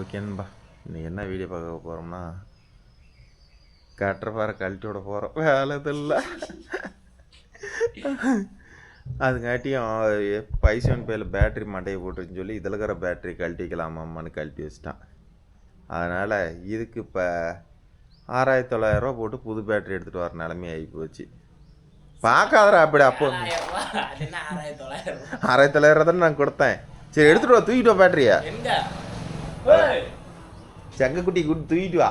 ஓகேன்பா. இன்னைக்கு என்ன வீடியோ பார்க்க போகிறோம்னா, கட்டுற கழட்டி விட போகிறோம். வேலை இல்லை அதுங்காட்டியும் பைசன் பேரில் பேட்ரி மண்டையை போட்டுன்னு சொல்லி இதில் இருக்கிற பேட்ரி கழட்டிக்கலாமான்னு கழட்டி வச்சிட்டான். அதனால் இதுக்கு இப்போ 6900 போட்டு புது பேட்ரி எடுத்துகிட்டு வர நிலைமை ஆகி போச்சு. பார்க்காதரா அப்படி அப்போ 6900 தானே நான் கொடுத்தேன். சரி எடுத்துகிட்டு வா, தூக்கிட்டு வா பேட்டரியா. செங்கக்குட்டி கூட்டு தூக்கிட்டு வா.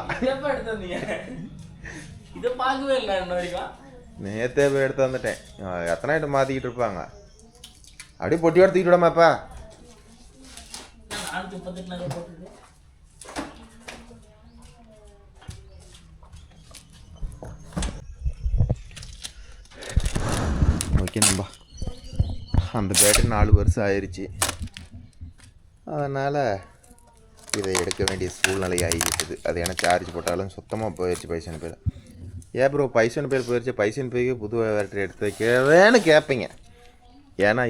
நேற்றே போய் எடுத்து வந்துட்டேன். எத்தனை ஐட்டம் மாற்றிக்கிட்டு இருப்பாங்க. அப்படியே பொட்டியோட தூக்கிட்டு விடாமாப்பா. ஓகே நம்பா, அந்த பேட்டரி 4 வருஷம் ஆயிடுச்சு. அதனால் இதை எடுக்க வேண்டிய சூழ்நிலை ஆகிக்கிட்டுது. அது ஏன்னா சார்ஜ் போட்டாலும் சுத்தமாக போயிடுச்சு பைசன் பேர். ஏன் ப்ரோ பைசன் பேர் போயிடுச்சு, பைசன் பேருக்கு புது பேட்டரி எடுத்து வைக்கிறேன்னு கேட்பீங்க. ஏன்னா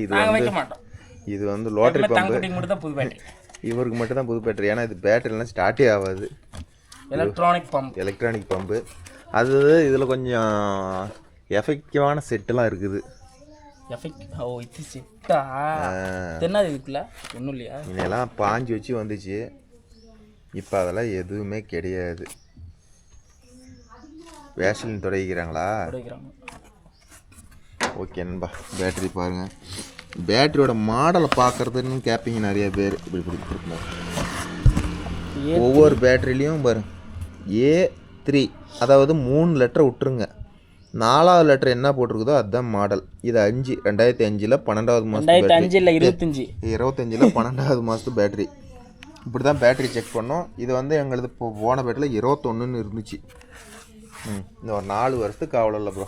இது வந்து லோட்டரி பம்பு, இவருக்கு மட்டும் தான் புது பேட்டரி. ஏன்னா இது பேட்டரிலாம் ஸ்டார்ட்டே ஆகாது. எலக்ட்ரானிக் பம்பு அது. இதில் கொஞ்சம் எஃபெக்டிவான செட்டெல்லாம் இருக்குது. இதெல்லாம் பாஞ்சு வச்சு வந்துச்சு. இப்போ அதெல்லாம் எதுவுமே கிடையாது. வேஷலின் தொடங்கிக்கிறாங்களா? ஓகே நண்பா, பேட்டரி பாருங்கள். பேட்டரியோட மாடலை பார்க்குறதுன்னு கேட்பீங்க நிறைய பேர். இப்படி கொடுத்துருக்கோம். ஒவ்வொரு பேட்டரிலையும் பாருங்க A3, அதாவது 3 லெட்டர் விட்டுருங்க. 4வது லெட்டர் என்ன போட்டிருக்குதோ அதுதான் மாடல். இது 5 2005 12வது மாதம், 25 12வது மாதத்து பேட்டரி. இப்படி தான் பேட்டரி செக் பண்ணோம். இது வந்து எங்களது இப்போ போன பேட்டரியில் 21ன்னு இருந்துச்சு. இந்த ஒரு 4 வருஷத்துக்கு அவ்வளோ இல்லை ப்ரோ.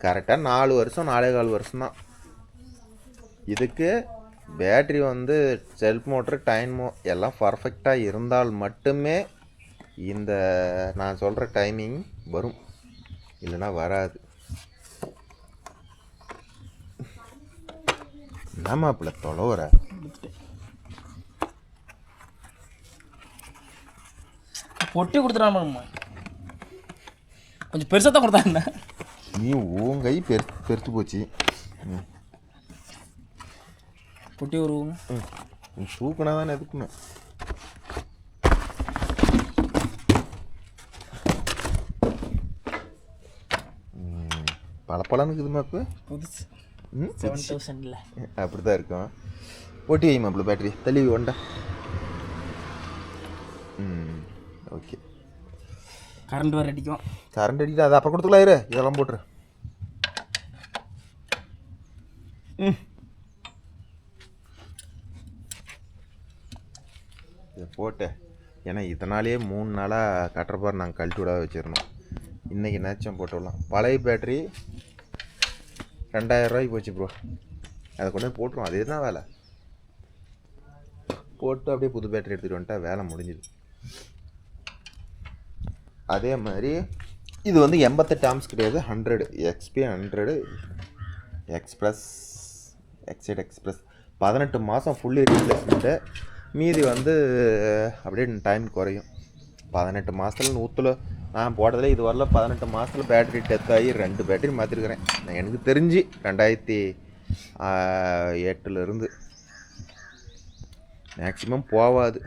கரெக்டாக 4 வருஷம் 4.25 வருஷம் தான். இதுக்கு பேட்ரி வந்து செல்ஃப் மோட்ரு டைமோ எல்லாம் பர்ஃபெக்டாக இருந்தால் மட்டுமே இந்த நான் சொல்கிற டைமிங் வரும், இல்லைன்னா வராது. என்னம்மா அப்படி தொலைவர பொட்டி கொடுத்துட்டான். கொஞ்சம் பெருசாக தான் கொடுத்தாங்க. நீ உன் கை பெருத்து போச்சு. பொட்டி ஒரு சூக்கனா தானே எதுக்குன்னு. பழப்பழன்னு இருக்குதுமா இப்போ புதுசு. அப்படி தான் இருக்கும். பொட்டி வைமா அப்படி பேட்டரி தள்ளி ஒண்டா. ஓகே, கரண்ட் வர அடிக்கும். கரண்ட் அடிக்கிட்டு அதை அப்புறம் கொடுத்துக்கலாம். இரு, இதெல்லாம் போட்டுரு. இதை போட்டு ஏன்னா இதனாலேயே 3 நாளாக கட்டுறப்பார் நாங்கள் கழட்டி விட வச்சிடணும். இன்றைக்கி நேச்சம் போட்டு விடலாம். பழைய பேட்ரி 2000 ரூபாய்க்கு போச்சு ப்ரோ. அதை கொண்டு போய் போட்டுருவோம். அதே தான் வேலை. போட்டு அப்படியே புது பேட்டரி எடுத்துகிட்டு வந்துட்டா வேலை முடிஞ்சுது. அதே மாதிரி இது வந்து 88 ஆம்ஸ் கிடையாது, 100 XP 100 எக்ஸ்ப்ரெஸ் எக்ஸ்ப்ரெஸ் 18 மாதம் ஃபுல்லி ரீப்ளேஸ்மெண்ட்டு. மீதி வந்து அப்படியே டைம் குறையும். 18 மாதத்தில் 100 நான் போட்டதில் இது வரல. 18 மாதத்தில் பேட்டரி டெத் ஆகி 2 பேட்டரி மாற்றிருக்கிறேன். நான் எனக்கு தெரிஞ்சு 2008 மேக்ஸிமம் போகாது.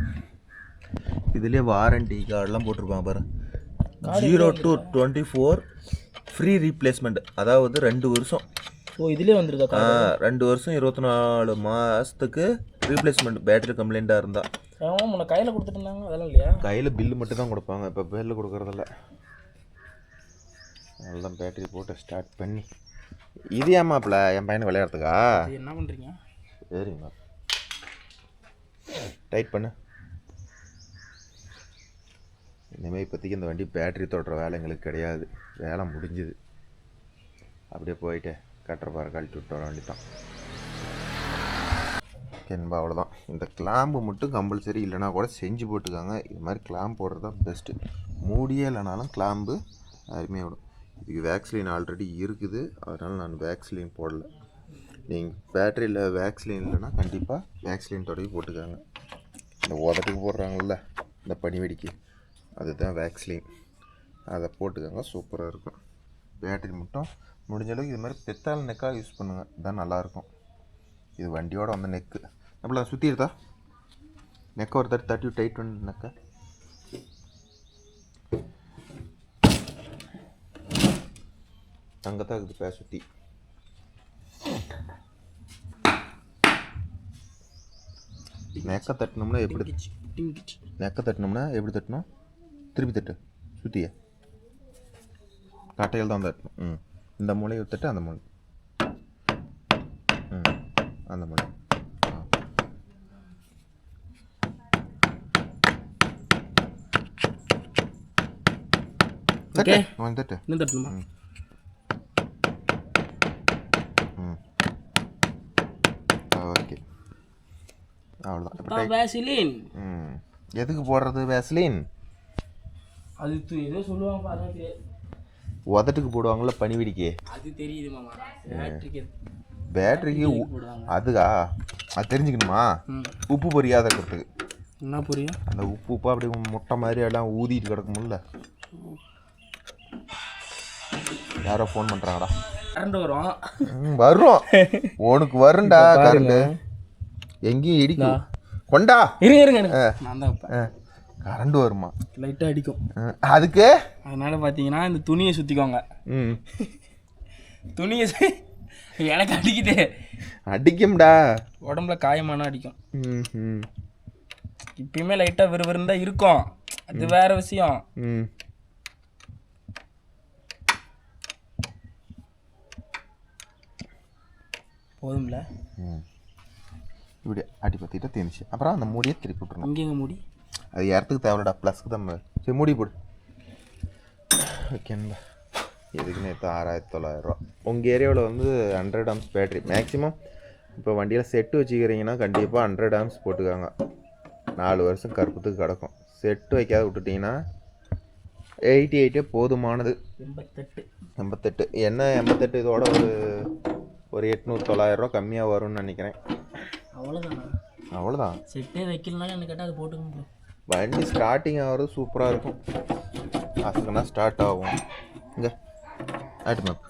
இதுலேயே வாரண்டி கார்டெலாம் போட்டிருப்பாங்க பாரு. 0 to 24 ஃப்ரீ ரீப்ளேஸ்மெண்ட், அதாவது 2 வருஷம். ஸோ இதுலேயே வந்துருக்கா? 2 வருஷம் 24 மாதத்துக்கு ரீப்ளேஸ்மெண்ட் பேட்டரி கம்ப்ளைண்ட்டாக இருந்தால். உன்னை கையில் கொடுத்துட்டுருந்தாங்க, அதெல்லாம் இல்லையா? கையில் பில்லு மட்டும் தான் கொடுப்பாங்க, இப்போ பில்லு கொடுக்குறதில்ல. அதெல்லாம் பேட்டரி போட்டு ஸ்டார்ட் பண்ணி இது ஏமாப்பில் என் பையனை விளையாடுறதுக்கா? என்ன பண்ணுறீங்க? சரிங்கண்ணா, டைட் பண்ணு. இனிமேல் இப்போதைக்கு இந்த வண்டி பேட்டரி தொடுற வேலை எங்களுக்கு கிடையாது. வேலை முடிஞ்சுது. அப்படியே போயிட்டு கட்டுற கழட்டி விட்டு வர வேண்டியதான். என்பா அவ்வளோதான். இந்த கிளாம்பு மட்டும் கம்பல்சரி இல்லைனா கூட செஞ்சு போட்டுக்காங்க. இது மாதிரி கிளாம்ப் போடுறது தான் பெஸ்ட்டு. மூடியே இல்லைனாலும் கிளாம்பு அருமையாக விடும். இதுக்கு வேக்ஸ்லின் ஆல்ரெடி இருக்குது, அதனால் நான் வேக்ஸ்லின் போடலை. நீங்கள் பேட்டரியில் வேக்ஸ்லின் இல்லைன்னா கண்டிப்பாக வேக்ஸ்லின் தொடங்கி போட்டுக்காங்க. இந்த உதட்டுக்கு போடுறாங்கள்ல இந்த பனி வெடிக்கு, அதுதான் வேக்ஸ்லின். அதை போட்டுக்கோங்க, சூப்பராக இருக்கும். பேட்டரி மட்டும் முடிஞ்ச அளவுக்கு இது மாதிரி பெத்தால் நெக்காக யூஸ் பண்ணுங்கள், இதுதான் நல்லாயிருக்கும். இது வண்டியோட வந்த நெக்கு நம்மள சுற்றிடுதா, நெக்கை ஒரு தட்டி டைட் பண்ணி நெக்கை. அங்கே தான் இருக்குது பேர் சுற்றி. நெக்கை தட்டினோம்னா எப்படி, நெக்கை தட்டினோம்னா எப்படி தட்டணும், திருப்பி தட்டு சுற்றிய கட்டையில் தான் தட்டணும். இந்த மூலையை தட்டு, அந்த மூலை, அந்த மூலை. தட்டு தட்டு இன்னும் தட்டணுமா? ஓகே, அவ்வளோதான். வேஸ்லின் எதுக்கு போடுறது வேஸ்லின்? அது ஏதோ சொல்லுவாங்க, அதான் தெரியாது. உதட்டுக்கு போடுவாங்கள்ல பனி வெடிக்கே, அது தெரியுது மாமா. பேட்டரிக்கு அதுக்கா, அது தெரிஞ்சுக்கணுமா? உப்பு பொரியாத இருக்கிறதுக்கு. என்ன புரியும்? அந்த உப்பு அப்படி முட்டை மாதிரி எல்லாம் ஊதிட்டு கிடக்கும்ல. யாரோ ஃபோன் பண்ணுறாங்கடா. கரண்ட் வரும். வரும், உனக்கு வரும்டா கரண்ட். எங்கேயும் இடிக்கும். கொண்டா இருங்க நான் தான் கரண்ட் வருமா? லைட்டாக அடிக்கும். அதுக்கு அதனால பார்த்தீங்கன்னா இந்த துணியை சுற்றிக்கோங்க. துணியை எனக்கு அடிக்குது. அடிக்கும்டா, உடம்புல காயமான அடிக்கும். இப்பயுமே லைட்டாக விறுவிறுன்னு தான் இருக்கும், அது வேற விஷயம். போதும்ல, இப்படி அடி பற்றிட்டு தெரிஞ்சு அப்புறம் அந்த மூடியை திருப்பி விட்டுருணும். இங்கே எங்கே மூடி? அது இடத்துக்கு தேவையில்லடா, ப்ளஸ்க்கு தான். சரி மூடி போடு. ஓகேங்களா, இதுக்கு நேற்று 6900 உங்கள் ஏரியாவில் வந்து 100 ஆம்ஸ் பேட்ரி மேக்ஸிமம். இப்போ வண்டியில் செட்டு வச்சுக்கிறீங்கன்னா கண்டிப்பாக 100 ஆம்ஸ் போட்டுக்காங்க. 4 வருஷம் கருப்பத்துக்கு கிடக்கும். செட்டு வைக்காத விட்டுட்டிங்கன்னா 88 போதுமானது. 88 என்ன 88, இதோட ஒரு 800-900 கம்மியாக வரும்னு நினைக்கிறேன். அவ்வளோதான். செட்டே வைக்கலனாலும் எனக்கு கேட்டால் அது போட்டுக்க. வண்டி ஸ்டார்டிங் ஆகிறது சூப்பராக இருக்கும். அசுக்குன்னா ஸ்டார்ட் ஆகும். இங்கே ஆட்டு மேப்,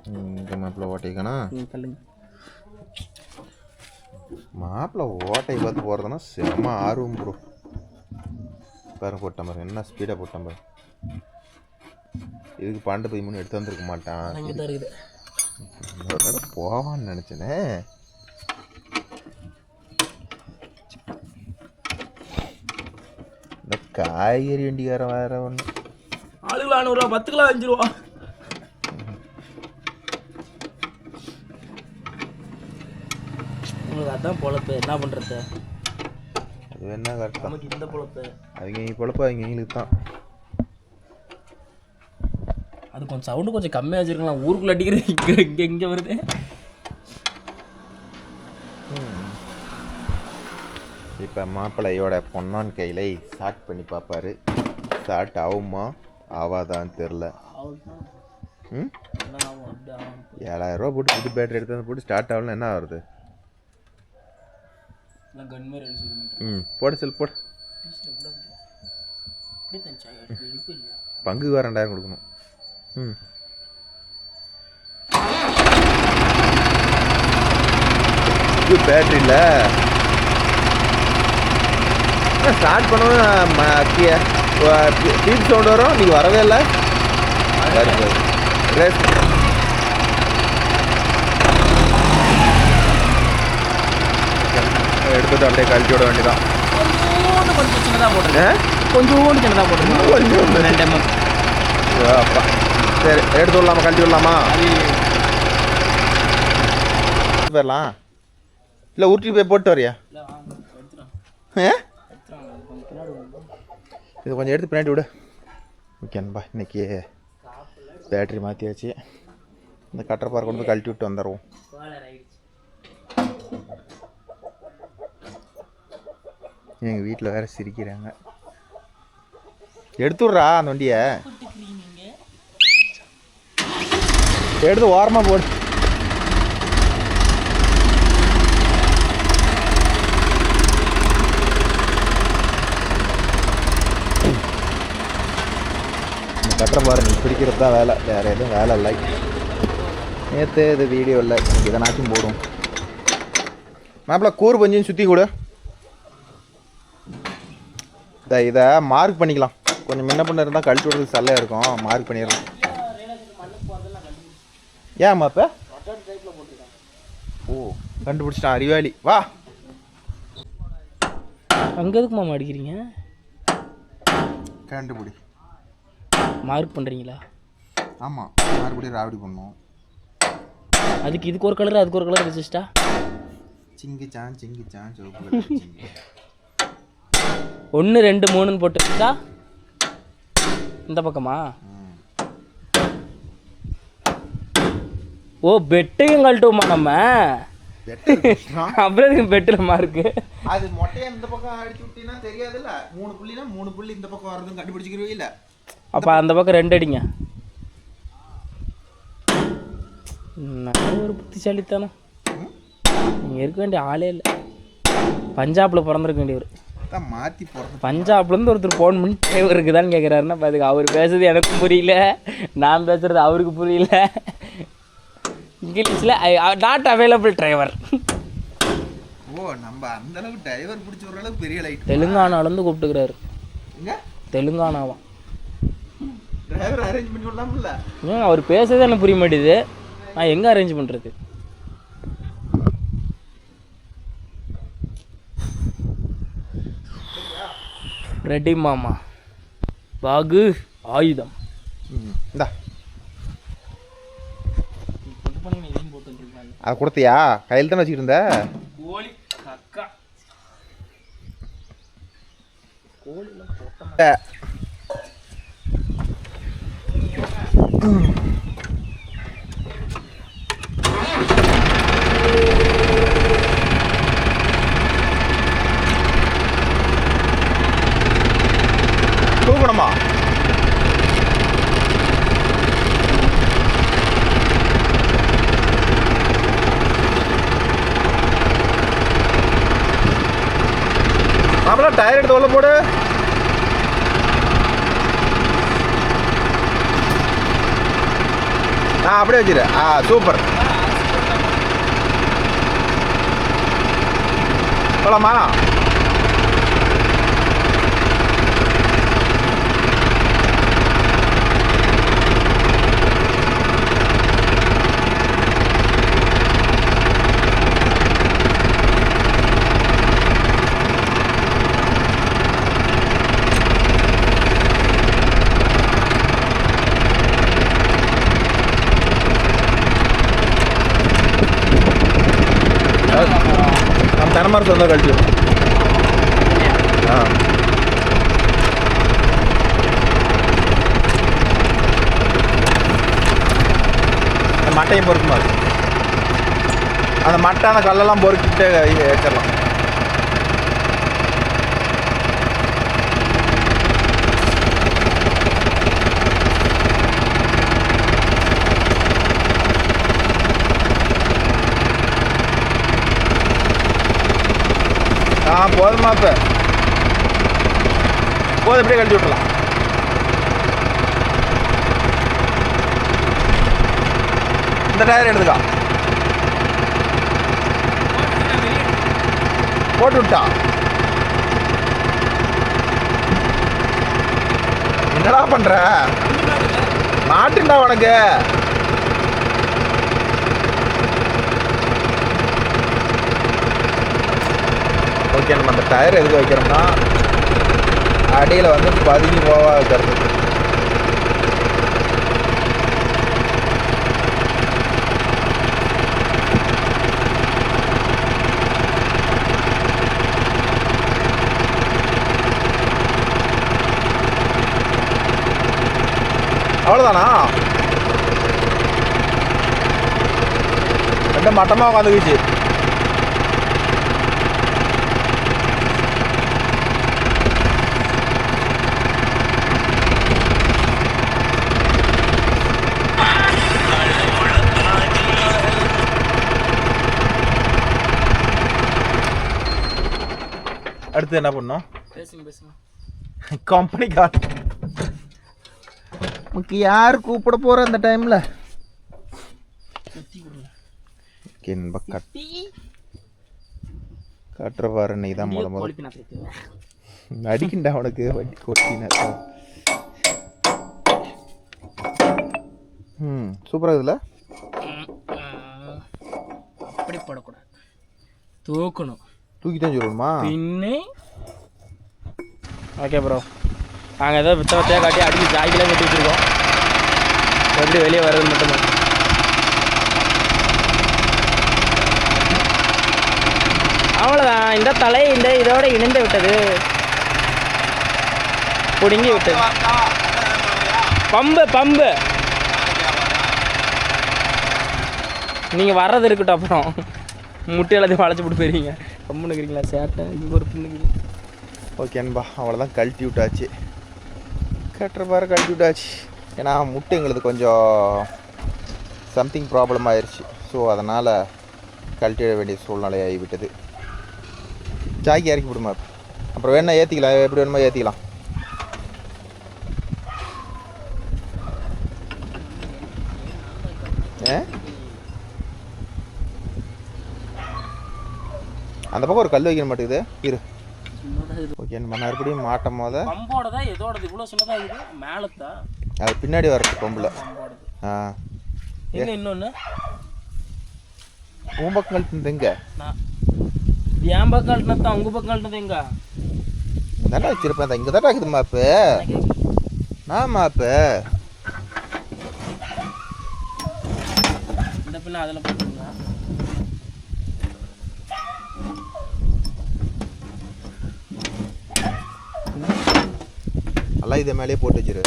இங்கே மேப்பில் ஓட்டிக்கணும். மாப்பிள்ள ஓட்டை பார்த்து போகிறதுனா செம்ம ஆர்வம் ப்ரோ. பாருங்க போட்டான் பாரு, என்ன ஸ்பீடாக போட்டான் பாரு. இதுக்கு 12-13 எடுத்து வந்துருக்க மாட்டான். போவான்னு நினச்சேனே. இந்த காய்கறி வண்டிக்காரன் வேற ஒன்று. ஆளுக்கு 400 ரூபா, 10 கிலோ 5 ரூபா. உங்களுக்கு அதான் பொழப்பு, என்ன பண்ணுறது? அது என்ன கரெக்டாக நமக்கு இந்த பொழப்பு. அவங்க பொழப்பு அவங்க எங்களுக்கு தான். அது கொஞ்சம் சவுண்டு கொஞ்சம் கம்மியாக வச்சுருக்கலாம். ஊருக்குள்ளே அடிக்கிறது இங்கே வருது. இப்போ மாப்பிள்ளையோட பொண்ணான் கையில் ஸ்டார்ட் பண்ணி பார்ப்பாரு. ஸ்டார்ட் ஆகுமா ஆவாதான்னு தெரில. 7000 ரூபா போட்டு புது பேட்டரி எடுத்து வந்து போட்டு ஸ்டார்ட் ஆகலாம், என்ன ஆகுறது? போடு செல் போடு. பங்குக்கு வேறு 2000 கொடுக்கணும். இது பேட்டரியில் ஸ்டார்ட் பண்ணவும் பீப் சவுண்ட் வரும். நீங்கள் வரவே இல்லை. எடுத்துட்டு அப்படியே கழட்டி விட வேண்டியதான். கொஞ்சம் சின்னதாக போட்டுருக்கேன். கொஞ்சோண்டு சின்னதாக போட்டுருக்கேன். கொஞ்சம் 2 mm. அப்பா சரி, எடுத்து விடலாமா, கழட்டி விடலாமா? போயிடலாம் இல்லை, உருட்டி போய் போட்டு வரியா? இது கொஞ்சம் எடுத்து பின்னாடி விடு. ஓகேன்பா, இன்னைக்கு பேட்டரி மாற்றியாச்சு. இந்த கட்டரை பார் கொண்டு கழட்டி விட்டு வந்துடுவோம். எங்கள் வீட்டில் வேறு சிரிக்கிறாங்க. எடுத்து விட்றா அந்த வண்டியை, எடுத்து ஓரமாக போடு. கட்டுற பாரு, நீ பிடிக்கிறது தான் வேலை, வேறு எதுவும் வேலை இல்லை. நேற்று இது வீடியோ இல்லை, இதனாச்சும் போடும். மாப்பிள்ள கூறு பஞ்சுன்னு சுற்றி கூட இதை மார்க் பண்ணிக்கலாம். கொஞ்சம் முன்ன பண்ண இருந்தால் கழிச்சு விடுறதுக்கு சல்லையாக இருக்கும். மார்க் பண்ணிடலாம். ஏன் மாப்ப? ஓ, கண்டுபிடிச்சிட்டான் அறிவாளி. வா, அங்கே எதுக்கு மாமா அடிக்கிறீங்க? கண்டுபிடி. மார்க் பண்ணுறீங்களா? ஆமாம், மறுபடியும் ராவடி பண்ணோம். அதுக்கு இதுக்கு ஒரு கலர் அதுக்கு ஒரு கலர் வச்சுட்டா சிங்கிச்சான் சிவப்பு 1 2 3ன்னு போட்டு வச்சுட்டா இந்த பக்கமா? ஓ, பெட்டையும் கழட்டுவோமா நம்ம? அப்புறம் பெட்டில் மார்க்கு அது மொட்டையை இந்த பக்கம் அடிச்சு விட்டீங்கன்னா தெரியாதுல்ல. 3 புள்ளினா 3 புள்ளி இந்த பக்கம் வரதுன்னு கண்டுபிடிச்சிக்கிறவே இல்லை. அப்போ அந்த பக்கம் 2 அடிங்க. ஒரு புத்திசாலித்தானே. நீங்கள் இருக்க வேண்டிய ஆளே இல்லை. பஞ்சாபில் பிறந்திருக்க வேண்டியவர். மாற்றி போடுறது. பஞ்சாப்லேருந்து ஒருத்தர் ஃபோன் பண்ணி டிரைவர் இருக்குதான்னு கேட்குறாருன்னா அதுக்கு அவர் பேசுறது எனக்கும் புரியல, நான் பேசுறது அவருக்கு புரியல. இங்கிலீஷில் நாட் அவைலபிள் டிரைவர். ஓ, நம்ம அந்த அளவுக்கு டிரைவர் பிடிச்ச ஒரு அளவுக்கு பெரிய லைட். தெலுங்கானாலேருந்து கூப்பிட்டுக்கிறாரு. தெலுங்கானாவா? டிரைவர் அரேஞ்ச் பண்ணி விடலாம்ல. ஏன் அவர் பேசுறதே எனக்கு புரிய மாட்டேது. நான் எங்கே அரேஞ்ச் பண்ணுறது? ரெடி மாமா. பாகு ஆயுதம். இந்தா அதை கொடுத்தியா? கையில் தானே வச்சுக்கிட்டு இருந்த. கோழி அக்கா கோழி தூக்கணுமா? அப்படின்னா டயர் எடுத்து உள்ள போடு. அப்படியே வச்சிரு. சூப்பர். போலாமா? நம்ம தென்னமரத்து வந்தால் கழிச்சு. அந்த மட்டையும் பொறுக்குமா? அந்த மட்டை அந்த கல்லெல்லாம் பொறுக்கிட்டு வச்சிடலாம். போதுமா? இப்போ போதும், இப்படியே கழிச்சு விட்டுலாம். இந்த டயர் எடுத்துக்கா. போட்டு விட்டா. என்னடா பண்ற? மாட்டுண்டா உனக்கு. ஓகே, நம்ம அந்த டயர் எதுக்கு வைக்கிறோம்னா அடியில் வந்து பதுங்கி போவா வைக்கிறது. அவ்வளோதானா? ரெண்டு மட்டமாக உட்காந்துக்குச்சு. அடுத்து என்ன பண்ணோம்? பேசுங்க கம்பெனி கார்டு. நமக்கு யார் கூப்பிட போகிற அந்த டைமில்? ஓகே நண்பா, கட்டுற பாரு இன்னைக்கு தான் முதல் அடிக்கிண்டா உனக்கு வண்டி கொட்டின. சூப்பராக இதில் அப்படி போடக்கூடாது, தூக்கணும். தூக்கி தான் சொல்லணுமா? பின்னே ஓகே ப்ரோ, நாங்கள் ஏதோ வித்தவத்தையாக காட்டி அடிக்கி ஜாய்க்கெல்லாம் கட்டி வச்சுருக்கோம். எப்படி வெளியே வர்றது மட்டும்தான். அவ்வளோதான், இந்த தலை இந்த இதோட இணைந்து விட்டது, பிடுங்கி விட்டது. பம்பு பம்பு நீங்கள் வர்றது இருக்கட்டும், அப்புறம் முட்டை எல்லாத்தையும் வளைச்சி போட்டு போயிருவீங்க. பம்புன்னு இருக்கிறீங்களா சேட்டை, இங்கே ஒரு பின்னுக்கு. ஓகேன்பா, அவ்வளோதான், கழட்டி விட்டாச்சு. கட்டுற பாரு கழட்டி விட்டாச்சு. ஏன்னா முட்டை எங்களுக்கு கொஞ்சம் சம்திங் ப்ராப்ளம் ஆயிடுச்சு. ஸோ அதனால் கழட்டி விட வேண்டிய சூழ்நிலை ஆகிவிட்டது. ஜாக்கி இறக்கி விடுமா, அப்புறம் வேணா ஏற்றிக்கலாம், எப்படி வேணுமோ ஏற்றிக்கலாம். அந்த பக்கம் ஒரு கல் வைக்க மாட்டேங்குது, இரு. ஓகே, நம்ம மறுபடியும் மாட்டும் போது அது பின்னாடி வரது கொம்பில். இன்னொன்று உன் பக்கம் கழட்டினது எங்க? என் பக்கம் கழட்டினது உங்க பக்கம் கழட்டினது எங்க? நல்லா வச்சிருப்பேன், இங்கே தான் இருக்குது மாப்பு. நான் மாப்பு இந்த பின்ன அதில் போட்டுருங்க. எல்லாம் இதை மேலேயே போட்டு வச்சிரு.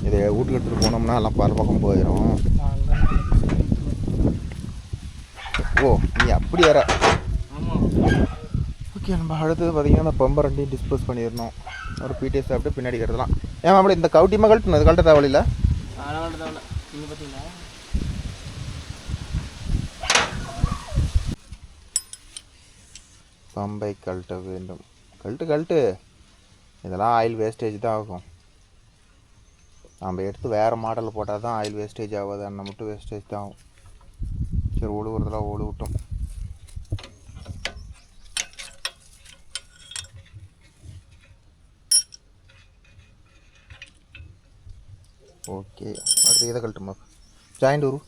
இதை வீட்டுக்கு எடுத்துகிட்டு போனோம்னா எல்லாம் பல பக்கம் போயிடும். ஓ, நீ அப்படி வர. ஓகே, நம்ம அடுத்தது பார்த்தீங்கன்னா அந்த பம்பை ரெண்டையும் டிஸ்போஸ் பண்ணிடணும். ஒரு பிடிஎஸ் சாப்பிட்டு பின்னாடி கட்டுறதுலாம். ஏன் அப்படி இந்த கவுட்டியமாக கழட்டணும், இது கழட்ட தேவையில்ல. பம்பை கழட்ட வேண்டும். கழட்டு இதெல்லாம் ஆயில் வேஸ்டேஜ் தான் ஆகும். நம்ம எடுத்து வேறு மாடலில் போட்டால் தான் ஆயில் வேஸ்டேஜ் ஆகாது, அண்ணன் மட்டும் வேஸ்டேஜ் தான் ஆகும். சரி, ஒழுகுறதெல்லாம் ஒழுவிட்டோம். ஓகே, அடுத்து இதை கழட்டுமா, ஜாயிண்ட் வரும்.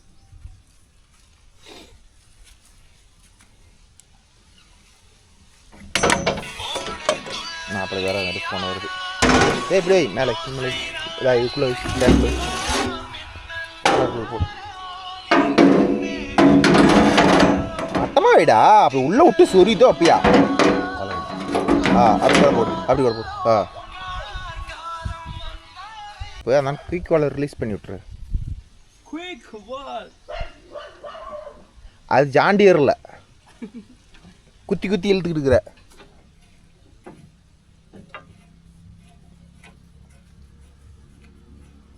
நான் அப்படி வேறு எடுத்து போன வருது. இப்படி மேலே மேலே இதுக்குள்ளே போடு. மட்டமாக வைடா, அப்படி உள்ளே விட்டு சொரிதோ அப்பயா. அப்படி கூட போடு, அப்படி கூட போடு. இப்போ நான் குயிக் வாலை ரிலீஸ் பண்ணி விட்ரு. அது ஜாண்டியரில் குத்தி குத்தி இழுத்துக்கிட்டு இருக்கிற.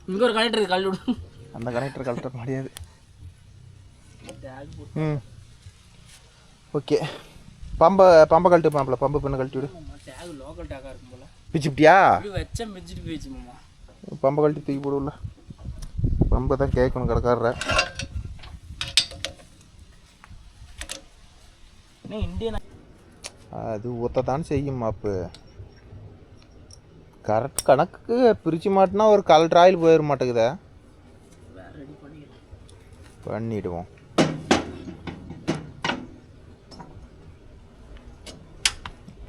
இங்கே ஒரு கனெக்டர் இருக்கு, கழட்டி விடு. அந்த கனெக்டர் கழட்ட முடியாது. ஓகே, பம்பை கழட்டு மாப்பிள்ள, பம்பு பண்ண கழட்டி விடு. லோக்கல் டேக்காக இருக்கும் போல. பிச்சுப்பிட்டியா? வச்சா மிச்சிட்டு போயிடுச்சு மாமா. பம்பை கழட்டி தூக்கி போடுவில்ல. பம்பை தான் கேட்கணும் கடைக்காரர. இந்தியன் அது ஊற்றத்தான் செய்யும் மாப்பு. கரெக்ட் கணக்கு பிரித்து மாட்டினா ஒரு கலர் ஆயில் போயிட மாட்டேங்குதா? பண்ணிவிடுவோம்.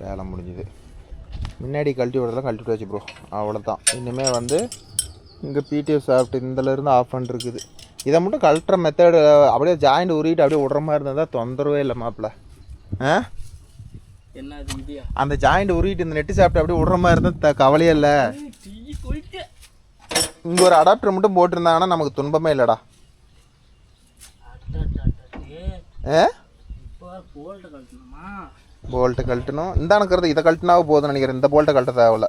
வேலை முடிஞ்சுது. முன்னாடி கழட்டி விடுறதெல்லாம் கழட்டி விட்டாச்சு ப்ரோ, அவ்வளோதான். இனிமேல் வந்து இங்கே பிடிஎஃப் சாப்பிட்டு இதிலேருந்து ஆஃப் பண்ணிருக்குது. இதை மட்டும் கழட்டுற மெத்தடு அப்படியே ஜாயிண்ட் உருகிட்டு அப்படியே விடுற மாதிரி இருந்தால் தான் தொந்தரவே இல்லை மாப்பிள்ள. அந்த ஜாயிண்ட் உருகிட்டு இந்த நெட்டு சாப்பிட்டு அப்படியே விடுற மாதிரி இருந்தால் கவலையே இல்லை. இங்கே ஒரு அடாப்டர் மட்டும் போட்டிருந்தாங்கன்னா நமக்கு துன்பமே இல்லைடா. போல்ட்டை கழட்டணும். இந்தானுக்கிறது இதை கழட்டினாவே போதும்னு நினைக்கிறேன். இந்த போல்ட்டை கழட்ட தேவையில்ல.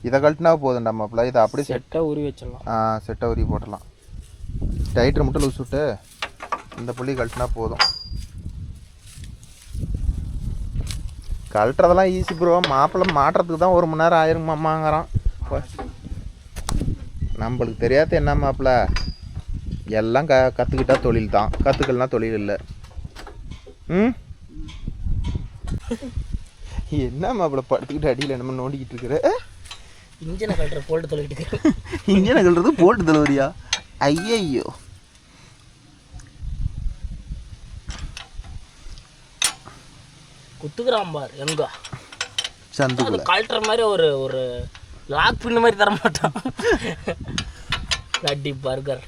இதை கழட்டினாவே போதும்டா மாப்பிள்ள. இதை அப்படி செட்டாக உருவி வச்சிடலாம். செட்டாக உருவி போட்டலாம். டைட்டர் மட்டும் லூஸ் விட்டு இந்த புள்ளி கழட்டினா போதும். கழட்டுறதெல்லாம் ஈஸி ப்ரோ. மாப்பிள்ளை மாட்டுறதுக்கு தான் 1 மணி நேரம் ஆயிருமாங்கிறான். நம்மளுக்கு தெரியாத என்ன மாப்பிள்ள, எல்லாம் கற்றுக்கிட்டா தொழில் தான், கற்றுக்கலனா தொழில் இல்லை. ம் என்ன மாப்பிள்ள படுத்துக்கிட்டு அடியில் நம்ம நோண்டிக்கிட்டு இருக்கிற? இன்ஜினை கழட்டுற போல்ட்டு தொலைக்கிட்டு இன்ஜினை கழுறது போட்டு தலைவரியா? ஐயோ குத்துக்கிறான் பார் எங்க சந்துக்குள்ள கழட்டுற மாதிரி ஒரு ஒரு லாக் பின்ன மாதிரி தர மாட்டான். லட்டி பர்கர்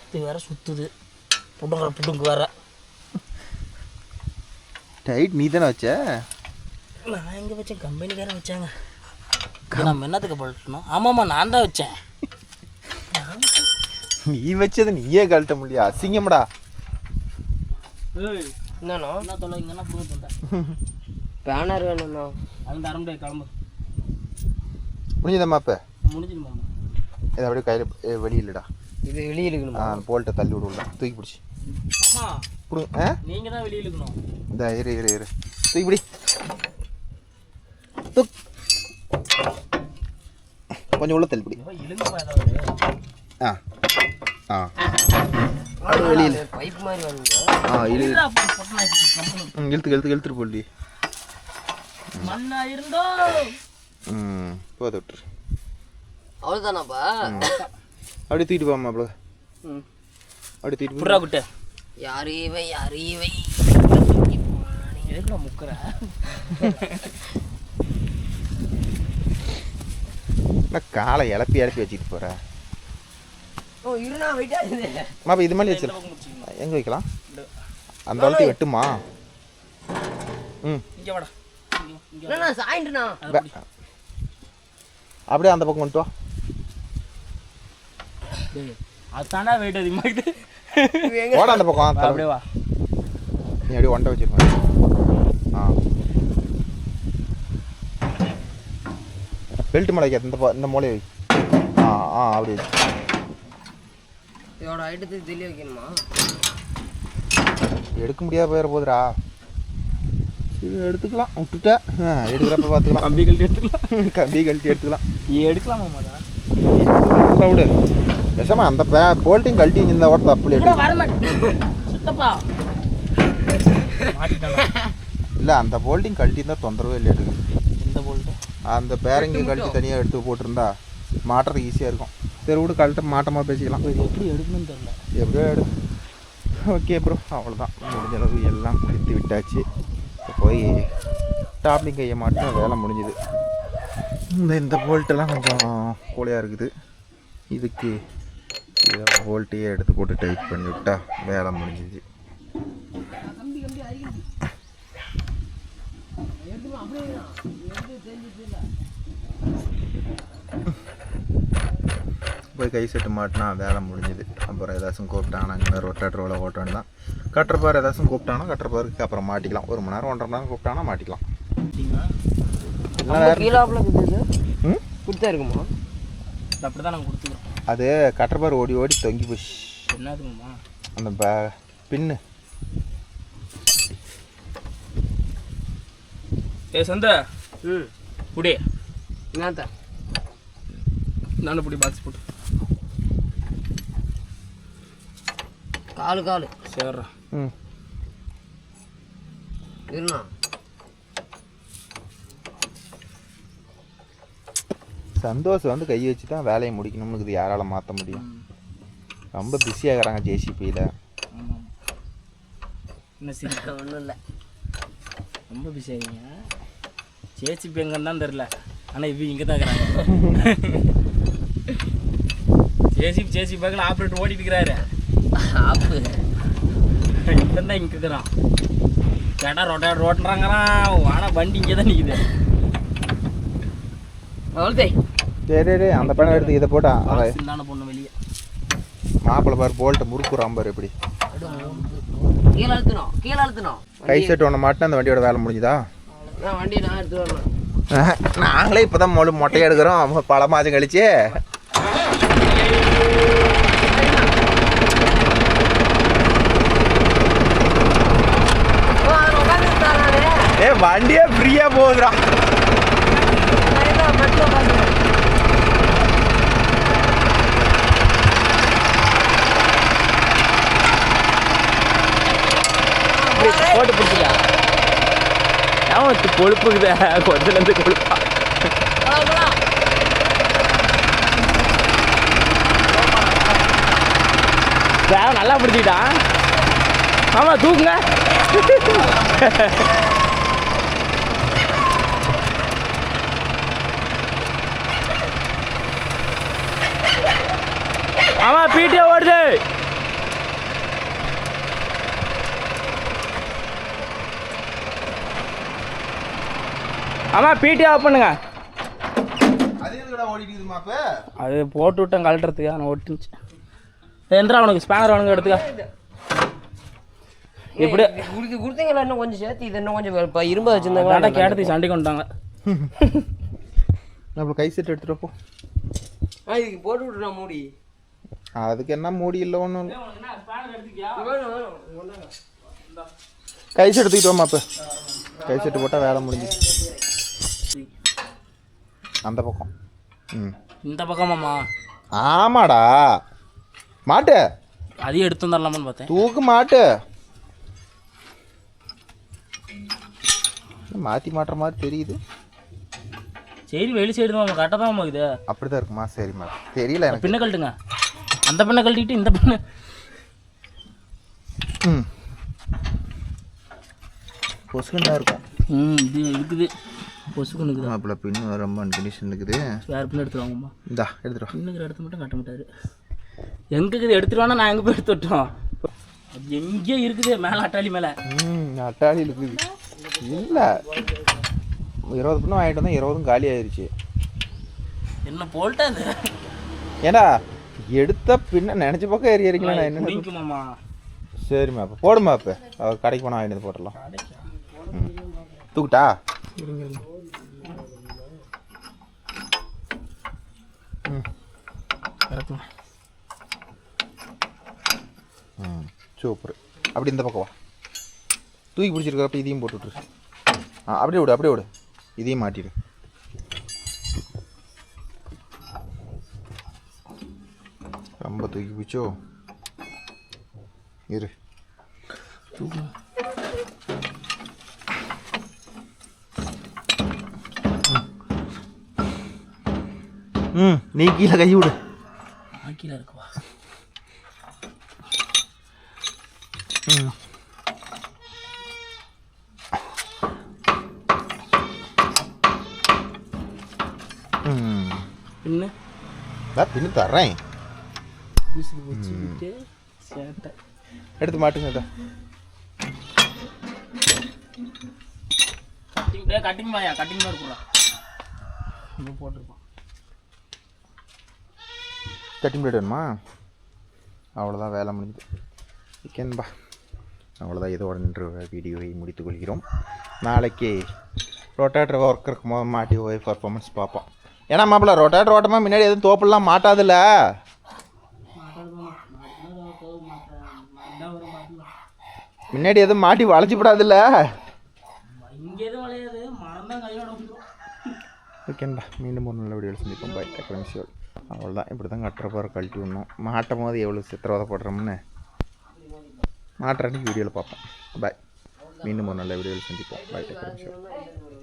இது வேற சுத்துது, புடுங்க வேற. டைட் நீ தானே வச்ச? நான் எங்கே வச்சேன், கம்பெனிக்காரன் வச்சாங்க. நம்ம என்னத்துக்கு பழட்டணும்? ஆமாம்மா நான் தான் வச்சேன். நீ வச்சது நீயே கழட்ட முடியா? அசிங்கம்டா. என்னண்ணா என்ன தொலை இங்கன்னா ப்ரூவ் பண்ணுறேன். பேனர் வேணும்ண்ணா. அந்த அரம்பு கிளம்பு முடிஞ்சதம்மா? இப்போ முடிஞ்சிருமா? இதை அப்படியே கையில் வெளியிலடா. இது வெளியே இழுக்கணும். போல்ட்டை தள்ளி விடுல, தூக்கி பிடிச்சி. ஆமாம் கொடுங்க. நீங்கள் தான் வெளியே இழுக்கணும். இந்த இரு தூக்கி பிடி. தூக் கொஞ்சம் உள்ள தள்ளி பிடி. ஆ ஆ அது வெளியில் பைப் மாதிரி வாங்க. இழுத்துட்டு போல்டி. மண்ணா இருந்தோ போத விட்டுரு. அவ்வளோதானாப்பா? அப்படியே தூக்கிட்டு போமா அவ்வளோ. அப்படியே தூக்கிட்டு புறா குட்ட யார் இவை எதுக்குடா முக்கிற? காலை இழப்பி வச்சுட்டு போற. மாப்பா இது மாதிரி வச்சிரு. எங்கே வைக்கலாம்? அந்த அளவுக்கு வெட்டுமா? ம் அப்படியே அந்த பக்கம் கொண்டு வா. அதுதாண்டா வெயிட் அதிகமாகுது. ஓட அந்த பக்கம் அப்படியே வா. நீ அப்படியே ஒன்றை வச்சிருப்பேன். ஆ பெல்ட் மலைக்கு இந்த மூலையை வை. அப்படி இதோட ஐட்டத்தை தெளிய வைக்கணுமா? எடுக்க முடியாத போயிட போதுடா. இது எடுத்துக்கலாம், விட்டுட்டேன். எடுக்கிறப்ப பார்த்துக்கலாம். கம்பி கழட்டி எடுத்துக்கலாம். எடுக்கலாமாடா? விடு விஷமா. அந்த போல்ட்டையும் கழட்டி இந்த ஓட்ட தப்பு இல்லை. அந்த போல்ட்டையும் கழட்டி இருந்தால் தொந்தரவே இல்லை. எடுக்கு இந்த போல்ட்டு அந்த பேரங்கி கழட்டி தனியாக எடுத்து போட்டிருந்தா மாட்டுறதுக்கு ஈஸியாக இருக்கும். சரி விடு, கழட்ட மாட்டமாக பேசிக்கலாம். எப்படி எடுக்கணும்னு தெரியல. எப்படியோ எடு. ஓகே ப்ரோ, அவ்வளோதான். முடிஞ்ச அளவு எல்லாம் முடித்து விட்டாச்சு. போய் டாப்லிங் கையை மாட்டினா வேலை முடிஞ்சுது. இந்த போல்ட்டெல்லாம் கொஞ்சம் கூலையாக இருக்குது. இதுக்கு இதை போல்ட்டையே எடுத்து போட்டு டைட் பண்ணி விட்டா வேலை முடிஞ்சிது. போய் கை செட்டு மாட்டினா வேலை முடிஞ்சுது. அப்புறம் ஏதாச்சும் கூப்பிட்டாங்கன்னா அங்கே ரொட்டேட்டரோட ஓட்டான்னு தான். கட்டுறப்பார் ஏதாச்சும் கூப்பிட்டாங்கன்னா கட்டுறப்பாருக்கு அப்புறம் மாட்டிக்கலாம். 1 மணி நேரம் 1.5 மணி நேரம் கூப்பிட்டாங்கன்னா மாட்டிக்கலாம். கொடுத்தா இருக்குமா? அப்படி தான் நாங்கள் கொடுத்துக்கிறோம். அது கட்டுறப்பார் ஓடி ஓடி தொங்கி போச்சு. என்னதுங்கம்மா? அந்த பின்னு. சந்த புடி என்னத்த நானும் புடி பாக்ஸ் போட்டு காலு சேர்றா. சந்தோஷம் வந்து கை வச்சு தான் வேலையை முடிக்கணும்னு இது யாரால மாற்ற முடியும்? ரொம்ப பிஸியாகிறாங்க ஜேசிபியில். என்ன சிரிக்க ஒன்றும் இல்லை, ரொம்ப பிஸி ஆகிங்க. ஜேசிபி எங்கன்னு தான் தெரில, ஆனால் இவங்க இங்கே தான் இருக்கிறாங்க. ஜேசிபி பார்க்கல ஆப்ரேட்டர் ஓடிட்டு இருக்கிறாரு. இப்போ தான் இங்கே இருக்கிறான். கேட்டால் ரோட்டுறாங்கிறான். ஆனால் வண்டி இங்கே தான் நிற்குது. சரி அந்த பணம் எடுத்து இதை போட்டா சின்ன பொண்ணு வெளியே மாப்பிள்ளை பாரு போல்ட்டை முறுக்குறான் பாரு. எப்படி கீழே அழுத்தணும். கை செட்டு ஒன்று மாட்டினா அந்த வண்டியோட வேலை முடிஞ்சுதா? வண்டியை நான் எடுத்து வரணும். நாங்களே இப்போ தான் மொட்டையை எடுக்கிறோம் பல மாதம் கழிச்சு. வண்டியே ஃப்ரீயாக போகுதுடா. போட்டு பிடிச்சிக்கா அவனுக்கு கொழுப்புக்குதே கொஞ்சலேருந்து கொழுப்பா நல்லா பிடிச்சிக்கிட்டான் ஆமாம் தூக்குங்க ஆமாம் பீட்டியே ஓடுது ஆமாம் பீட்டி ஆஃப் பண்ணுங்க அது போட்டு விட்டேன் கழட்டுறதுக்கு நான் ஓட்டுச்சு எந்திரா அவனுக்கு ஸ்பேனர் அவனுக்கு எடுத்துக்க எப்படி கொடுத்தீங்களா இன்னும் கொஞ்சம் சேர்த்து இது இன்னும் கொஞ்சம் இப்போ இரும்பு வச்சுருந்தாங்க கேட்டது சண்டை கொண்டாங்க நம்ம கை செட் எடுத்துகிட்டு போ இதுக்கு போட்டு விட்டுறா மூடி அதுக்கு என்ன மூடி இல்லை ஒன்றும் கை செட் எடுத்துக்கிட்டு வாமா இப்போ கை செட்டு போட்டால் வேலை முடிஞ்சு அந்த பக்கம் இந்த பக்கமாம்மா ஆமாடா மாட்டு அதையும் எடுத்து வந்துடலாமான்னு பார்த்தேன் தூக்கு மாட்டு மாற்றி மாட்டுற மாதிரி தெரியுது சரி வெளி சைடு தான் கரெக்டாக தான் இது அப்படி தான் இருக்குமா சரிம்மா தெரியல எனக்கு பின்ன கழட்டுங்க அந்த பின்ன கழட்டிட்டு இந்த பின்ன பொசுக்குண்டா இருக்கும் இது இருக்குது பொசுக்குன்னு இருக்குது மாப்பிள்ள பின்னு ரொம்ப கண்டிஷன் இருக்குது வேறு பின்ன எடுத்துருவாங்கம்மா இந்தா எடுத்துருவோம் பின்னுக்கிற இடத்த மட்டும் கட்ட மாட்டாரு எங்கே இருக்குது எடுத்துருவானா நான் எங்கே போய் எடுத்து விட்டோம் எங்கேயோ இருக்குது மேலே அட்டாளி மேலே அட்டாளி இருக்குது இல்லை 20 பின்னும் வாங்கிட்டு வந்தா 20 காலி ஆயிடுச்சு என்ன போல்ட்டா அது ஏண்டா எடுத்த பின்ன நினச்ச பக்கம் ஏறி ஏறிங்களா நான் என்ன குடிக்குமாம்மா சரிம்மா இப்போ போடுமா இப்போ அவர் கடைக்கு போனால் வாங்கிட்டு போட்டுடலாம் தூக்கிட்டா சூப்பர் அப்படி இந்த பக்கம் வா தூக்கி பிடிச்சிருக்கிறப்ப இதையும் போட்டு விட்ரு அப்படியே விடு அப்படியே விடு இதையும் மாட்டிடு ரொம்ப தூக்கி பிடிச்சோ இரு நீ கீழே கை விடு கீழே இருக்குவா பின்னு தர்றேன் எடுத்து மாட்டுங்க கட்டிங் பாயா கட்டிங் மாதிரி இருக்குறா போட்டிருப்பான் கட்டிங் பிளேட் வேணுமா அவ்வளோதான் வேலை முடிஞ்சுது ஓகேன்பா அவ்வளோதான் இதோட நின்று வீடியோவை முடித்துக் கொள்கிறோம் நாளைக்கு ரொட்டேட்டர் ஒர்க் இருக்கும்போது மாட்டி போய் பர்ஃபார்மன்ஸ் பார்ப்போம் ஏன்னா மாப்பிள்ள ரொட்டேட்டர் ஓட்டமாக முன்னாடி எதுவும் தோப்புலாம் மாட்டாதில்ல முன்னாடி எதுவும் மாட்டி வளைச்சிப்படாதுல்ல ஓகேண்டா மீண்டும் ஒரு நல்ல வீடியோவில் சந்திப்போம் பாய் டெக்னிஷியல் அவ்வளோதான் இப்படி தான் கட்டுற போகிற கழட்டி விடணும் மாட்டும் போது எவ்வளோ சித்திரவதைப்படுறோம்னு மாட்டுற அன்றைக்கி வீடியோவில் பார்ப்போம் பாய் மீண்டும் ஒரு நல்ல வீடியோவில் சந்திப்போம் பாய் டெக்னிஷியல்